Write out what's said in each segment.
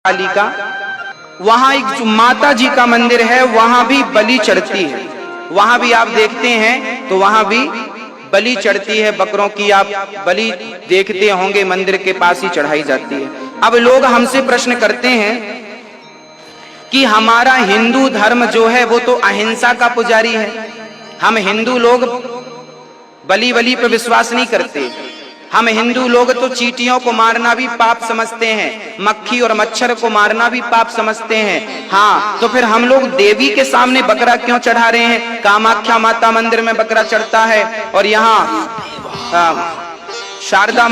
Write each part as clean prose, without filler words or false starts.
काली का, वहां एक जो माता जी का मंदिर है वहां भी बलि चढ़ती है, वहां भी आप देखते हैं तो वहां भी बलि चढ़ती है, बकरों की आप बलि देखते होंगे, मंदिर के पास ही चढ़ाई जाती है। अब लोग हमसे प्रश्न करते हैं कि हमारा हिंदू धर्म जो है वो तो अहिंसा का पुजारी है, हम हिंदू लोग बलि बलि पर विश्वास नहीं करते, हम हिंदू लोग तो चींटियों को मारना भी पाप समझते हैं, मक्खी और मच्छर को मारना भी पाप समझते हैं। हाँ, तो फिर हम लोग देवी के सामने बकरा क्यों चढ़ा रहे हैं? कामाख्या माता मंदिर में बकरा चढ़ता है, और यहाँ शारदा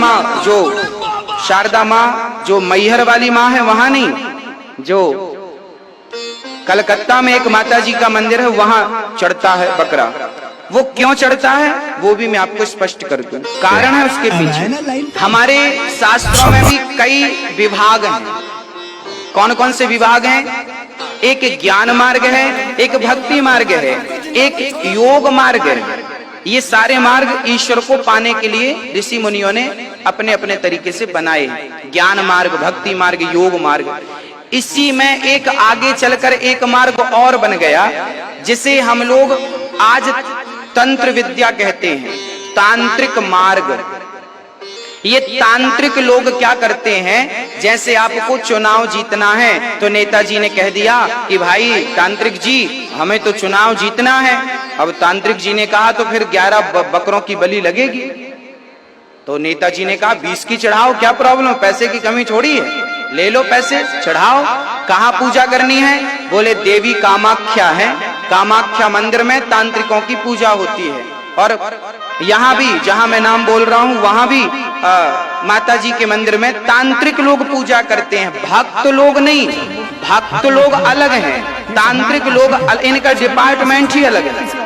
माँ जो मैहर वाली माँ है वहां नहीं, जो कलकत्ता में एक माता जी का मंदिर है वहां चढ़ता है बकरा। वो क्यों चढ़ता है वो भी मैं आपको स्पष्ट कर दूं, कारण है उसके पीछे। हमारे शास्त्रों में भी कई विभाग हैं। कौन कौन से विभाग हैं? एक ज्ञान मार्ग है, एक भक्ति मार्ग है, एक योग मार्ग है। ये सारे मार्ग ईश्वर को पाने के लिए ऋषि मुनियों ने अपने अपने तरीके से बनाए, ज्ञान मार्ग, भक्ति मार्ग, योग मार्ग। इसी में एक आगे चलकर एक मार्ग और बन गया जिसे हम लोग आज तंत्र विद्या कहते हैं, तांत्रिक मार्ग। ये तांत्रिक लोग क्या करते हैं, जैसे आपको चुनाव जीतना है तो नेताजी ने कह दिया कि भाई तांत्रिक जी हमें तो चुनाव जीतना है। अब तांत्रिक जी ने कहा तो फिर 11 बकरों की बलि लगेगी, तो नेताजी ने कहा 20 की चढ़ाओ, क्या प्रॉब्लम, पैसे की कमी थोड़ी है, ले लो पैसे चढ़ाओ। कहाँ पूजा करनी है? बोले देवी कामाख्या है, कामाख्या मंदिर में तांत्रिकों की पूजा होती है। और यहाँ भी जहां मैं नाम बोल रहा हूं वहां भी माता जी के मंदिर में तांत्रिक लोग पूजा करते हैं, भक्त लोग नहीं। भक्त लोग अलग हैं, तांत्रिक लोग इनका डिपार्टमेंट ही अलग है।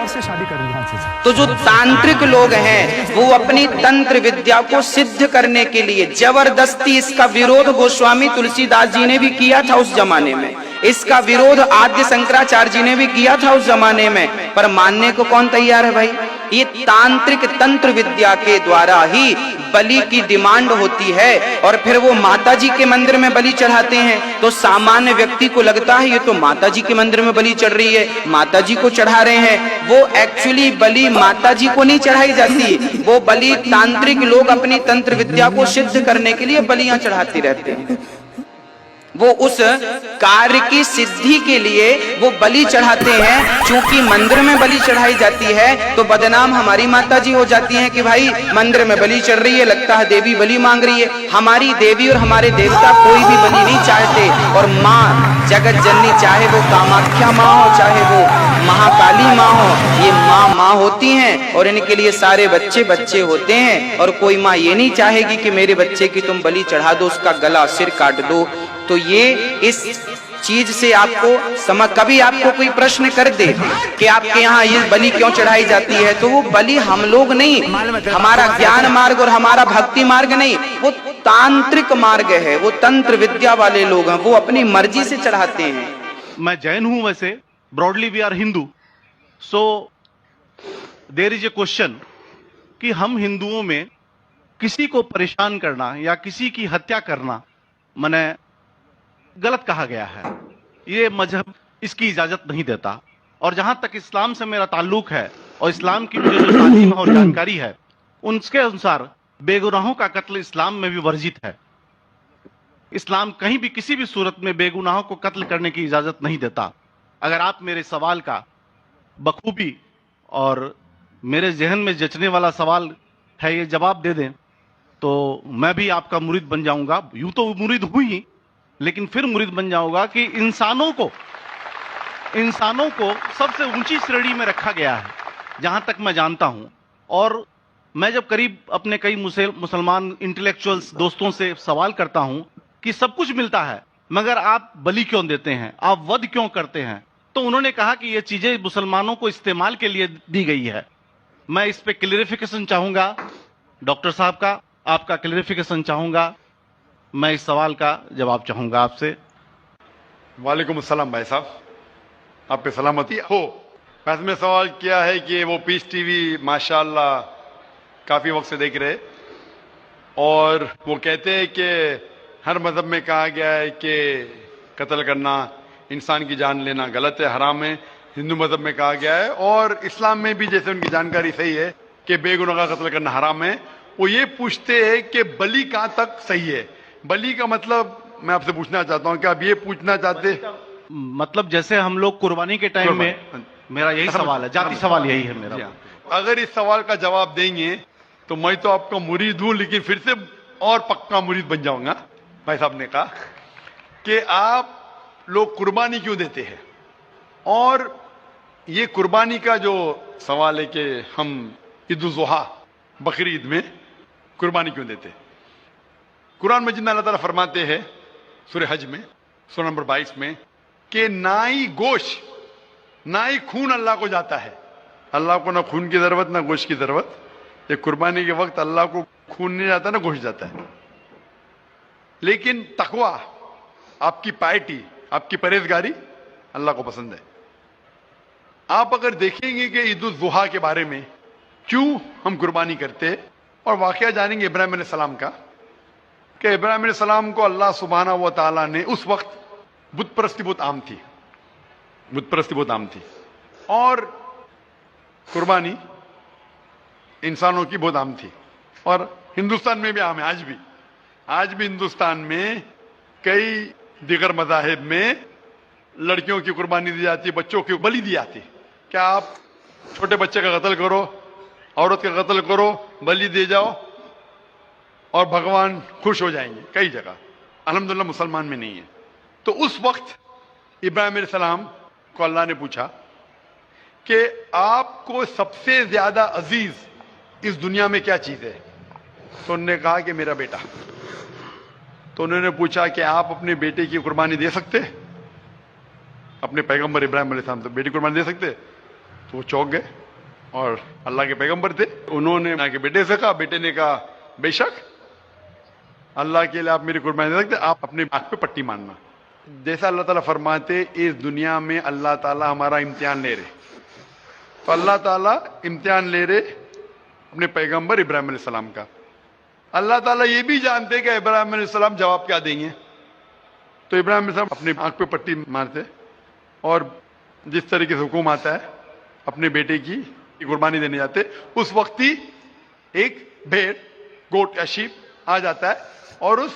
तो जो तांत्रिक लोग हैं वो अपनी तंत्र विद्या को सिद्ध करने के लिए जबरदस्ती, इसका विरोध गोस्वामी तुलसीदास जी ने भी किया था उस जमाने में, इसका विरोध आद्य शंकराचार्य जी ने भी किया था उस जमाने में, पर मानने को कौन तैयार है भाई? ये तांत्रिक तंत्र विद्या के द्वारा ही बलि की डिमांड होती है, और फिर वो माता जी के मंदिर में बलि चढ़ाते हैं। तो सामान्य व्यक्ति को लगता है ये तो माता जी के मंदिर में बलि चढ़ रही है, माता जी को चढ़ा रहे हैं। वो एक्चुअली बलि माता जी को नहीं चढ़ाई जाती, वो बलि तांत्रिक लोग अपनी तंत्र विद्या को सिद्ध करने के लिए बलियां चढ़ाते रहते हैं। वो उस कार्य की सिद्धि के लिए वो बलि चढ़ाते हैं। चूंकि मंदिर में बलि चढ़ाई जाती है तो बदनाम हमारी माता जी हो जाती हैं कि भाई मंदिर में बलि चढ़ रही है, लगता है देवी बलि मांग रही है। हमारी देवी और हमारे देवता कोई भी बलि नहीं चाहते, और माँ जगत जननी, चाहे वो कामाख्या माँ हो, चाहे वो महाकाली माँ हो, ये माँ होती हैं, और इनके लिए सारे बच्चे बच्चे होते हैं। और कोई माँ ये नहीं चाहेगी कि मेरे बच्चे की तुम बलि चढ़ा दो, उसका गला सिर काट दो। तो ये इस चीज से आपको कभी आपको कोई प्रश्न कर दे कि आपके यहाँ ये बलि क्यों चढ़ाई जाती है, तो वो बलि हम लोग नहीं, हमारा ज्ञान मार्ग और हमारा भक्ति मार्ग नहीं, वो तांत्रिक मार्ग है, वो तंत्र विद्या वाले लोग हैं, वो अपनी मर्जी से चढ़ाते हैं। मैं जैन हूं, वैसे broadly we are Hindu, so there is a question कि हम हिंदुओं में किसी को परेशान करना या किसी की हत्या करना माने गलत कहा गया है। ये मजहब इसकी इजाजत नहीं देता, और जहां तक इस्लाम से मेरा ताल्लुक है और इस्लाम की मुझे जो तालीम और जानकारी है, उनके अनुसार बेगुनाहों का कत्ल इस्लाम में भी वर्जित है। इस्लाम कहीं भी किसी भी सूरत में बेगुनाहों को कत्ल करने की इजाजत नहीं देता। अगर आप मेरे सवाल का बखूबी और मेरे जहन में जचने वाला सवाल है ये जवाब दे दें तो मैं भी आपका मुरीद बन जाऊंगा। यूं तो मुरीद हुई ही, लेकिन फिर मुरीद बन जाऊंगा कि इंसानों को सबसे ऊंची श्रेणी में रखा गया है जहां तक मैं जानता हूं। और मैं जब करीब अपने कई मुसलमान इंटेलेक्चुअल्स दोस्तों से सवाल करता हूं कि सब कुछ मिलता है मगर आप बलि क्यों देते हैं, आप वध क्यों करते हैं, तो उन्होंने कहा कि ये चीजें मुसलमानों को इस्तेमाल के लिए दी गई है। मैं इस पे क्लियरिफिकेशन चाहूंगा डॉक्टर साहब का, आपका क्लियरिफिकेशन चाहूंगा। मैं इस सवाल का जवाब चाहूंगा आपसे। वालेकुम अस्सलाम भाई साहब, आप पे सलामती हो। वैसे में सवाल किया है कि वो पीस टीवी माशाल्लाह काफी वक्त से देख रहे, और वो कहते हैं कि ہر مذہب میں کہا گیا ہے کہ قتل کرنا، انسان کی جان لینا غلط ہے، حرام ہے. ہندو مذہب میں کہا گیا ہے، اور اسلام میں بھی جیسے ان کی جانکاری صحیح ہے کہ بے گناہ کا قتل کرنا حرام ہے. وہ یہ پوچھتے ہیں کہ بلی کہاں تک صحیح ہے. بلی کا مطلب میں آپ سے پوچھنا چاہتا ہوں کہ آپ یہ پوچھنا چاہتے مطلب جیسے ہم لوگ قربانی کے ٹائم میں، میرا یہی سوال ہے، ذاتی سوال یہی ہے میرا. اگر اس سوال کا جواب دیں گے تو میں تو آپ کا مرید ہوں، لیکن پھر سے اور پکا مرید بن جاؤں گا. بھائی صاحب نے کہا کہ آپ لوگ قربانی کیوں دیتے ہیں، اور یہ قربانی کا جو سوال ہے کہ ہم عید الاضحیٰ بقر عید میں قربانی کیوں دیتے ہیں. قرآن مجید میں اللہ تعالیٰ فرماتے ہیں سورہ حج میں سورہ نمبر 22 میں کہ نہ ہی گوشت نہ ہی خون اللہ کو جاتا ہے. اللہ کو نہ خون کی ضرورت نہ گوشت کی ضرورت. یہ قربانی کے وقت اللہ کو خون نہیں جاتا نہ گوشت جاتا ہے. لیکن تقویٰ، آپ کی پائٹی، آپ کی پرہیزگاری اللہ کو پسند ہے. آپ اگر دیکھیں گے کہ عید الاضحیٰ کے بارے میں کیوں ہم قربانی کرتے ہیں، اور واقعہ جانیں گے ابراہیم علیہ السلام کا، کہ ابراہیم علیہ السلام کو اللہ سبحانہ و تعالیٰ نے، اس وقت بت پرستی بہت عام تھی، بت پرستی بہت عام تھی، اور قربانی انسانوں کی بہت عام تھی، اور ہندوستان میں بھی عام ہے. آج بھی ہندوستان میں کئی دیگر مذاہب میں لڑکیوں کی قربانی دی جاتی ہے، بچوں کی بلی دی جاتی. کیا آپ چھوٹے بچے کا قتل کرو، عورت کا قتل کرو، بلی دے جاؤ اور بھگوان خوش ہو جائیں گے. کئی جگہ الحمدللہ مسلمان میں نہیں ہے. تو اس وقت ابراہیم علیہ السلام کو اللہ نے پوچھا کہ آپ کو سب سے زیادہ عزیز اس دنیا میں کیا چیز ہے؟ تو انہوں نے کہا کہ میرا بیٹا. تو انہوں نے پوچھا کہ آپ اپنے بیٹے کی قربانی دے سکتے؟ اپنے پیغمبر ابراہیم علیہ السلام تو بیٹی قربانی دے سکتے؟ تو وہ چونک گئے، اور اللہ کے پیغمبر تھے. انہوں نے کہ بیٹے سے کہا، بیٹے نے کہا بے شک اللہ کے لیے آپ میری قربانی دے سکتے، آپ اپنے آنکھ پہ پٹی مارنا. جیسا اللہ تعالیٰ فرماتے اس دنیا میں اللہ تعالیٰ ہمارا امتحان لے رہے، تو اللہ تعالیٰ امتحان لے رہے اپنے پیغمبر ابراہیم علیہ السلام کا. اللہ تعالیٰ یہ بھی جانتے کہ ابراہیم علیہ السلام جواب کیا دیں گے. تو ابراہیم علیہ السلام اپنے آنکھ پہ پٹی مارتے، اور جس طریقے سے حکم آتا ہے اپنے بیٹے کی قربانی دینے جاتے. اس وقت ہی ایک بھیڑ، گوٹ یا شیپ آ جاتا ہے اور اس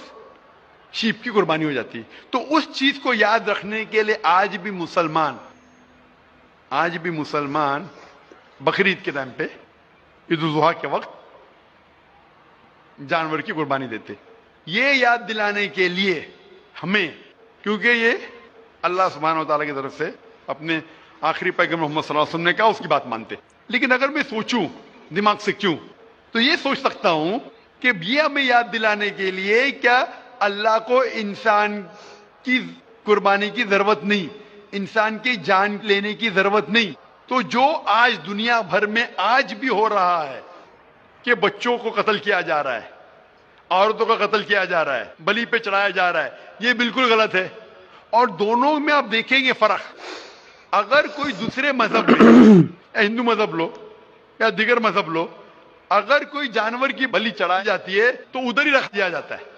شیپ کی قربانی ہو جاتی. تو اس چیز کو یاد رکھنے کے لیے آج بھی مسلمان بقرعید کے ٹائم پہ، عید الاضحیٰ کے وقت جانور کی قربانی دیتے. یہ یاد دلانے کے لیے ہمیں، کیونکہ یہ اللہ سبحانہ و تعالیٰ کی طرف سے اپنے آخری پیغمبر محمد صلی اللہ علیہ وسلم نے کہا، اس کی بات مانتے. لیکن اگر میں سوچوں دماغ سے کیوں، تو یہ سوچ سکتا ہوں کہ یہ ہمیں یاد دلانے کے لیے کیا اللہ کو انسان کی قربانی کی ضرورت نہیں، انسان کی جان لینے کی ضرورت نہیں. تو جو آج دنیا بھر میں آج بھی ہو رہا ہے کہ بچوں کو قتل کیا جا رہا ہے، عورتوں کا قتل کیا جا رہا ہے، بلی پہ چڑھایا جا رہا ہے، یہ بالکل غلط ہے. اور دونوں میں آپ دیکھیں گے فرق. اگر کوئی دوسرے مذہب میں، ہندو مذہب لو یا دیگر مذہب لو، اگر کوئی جانور کی بلی چڑھائی جاتی ہے تو ادھر ہی رکھ دیا جاتا ہے،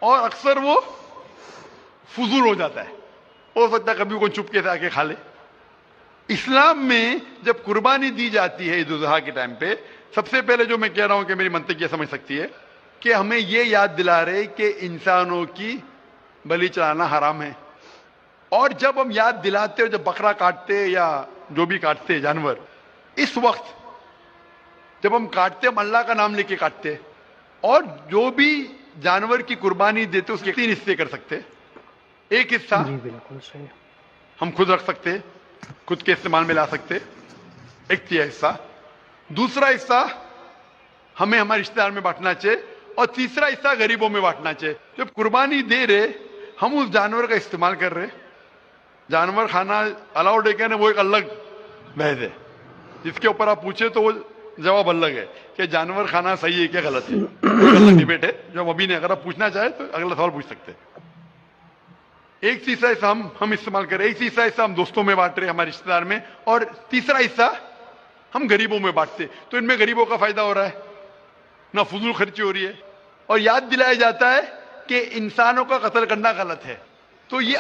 اور اکثر وہ فضول ہو جاتا ہے. ہو سکتا ہے کبھی کوئی چپکے سے آ کے کھا لے. اسلام میں جب قربانی دی جاتی ہے عید الاضحیٰ کے ٹائم پہ، سب سے پہلے جو میں کہہ رہا ہوں کہ میری منطق یہ سمجھ سکتی ہے کہ ہمیں یہ یاد دلا رہے کہ انسانوں کی بلی چڑھانا حرام ہے. اور جب ہم یاد دلاتے اور جب بکرا کاٹتے یا جو بھی کاٹتے جانور، اس وقت جب ہم کاٹتے ہم اللہ کا نام لے کے کاٹتے، اور جو بھی جانور کی قربانی دیتے اس کے 3 حصے کر سکتے. ایک حصہ ہم خود رکھ سکتے، خود کے استعمال میں لا سکتے، ایک 3 حصہ. دوسرا حصہ ہمیں ہمارے رشتے دار میں بانٹنا چاہیے، اور تیسرا حصہ غریبوں میں بانٹنا چاہیے. جب قربانی دے رہے ہم اس جانور کا استعمال کر رہے. جانور کھانا الاؤڈ ہے کہ نہیں وہ ایک الگ بحث ہے، جس کے اوپر آپ پوچھے تو وہ جواب الگ ہے کہ جانور کھانا صحیح ہے کیا غلط ہے. الگ ڈیبیٹ ہے جو ہم ابھی نہیں، اگر آپ پوچھنا چاہیں تو اگلا سوال پوچھ سکتے. ایک تیسرا حصہ ہم استعمال کر رہے، ایک تیسرا حصہ ہم دوستوں میں بانٹ رہے ہمارے رشتے دار میں، اور تیسرا حصہ ہم غریبوں میں بانٹتے. تو ان میں غریبوں کا فائدہ ہو رہا ہے، نہ فضول خرچی ہو رہی ہے، اور یاد دلایا جاتا ہے کہ انسانوں کا قتل کرنا غلط ہے. تو یہ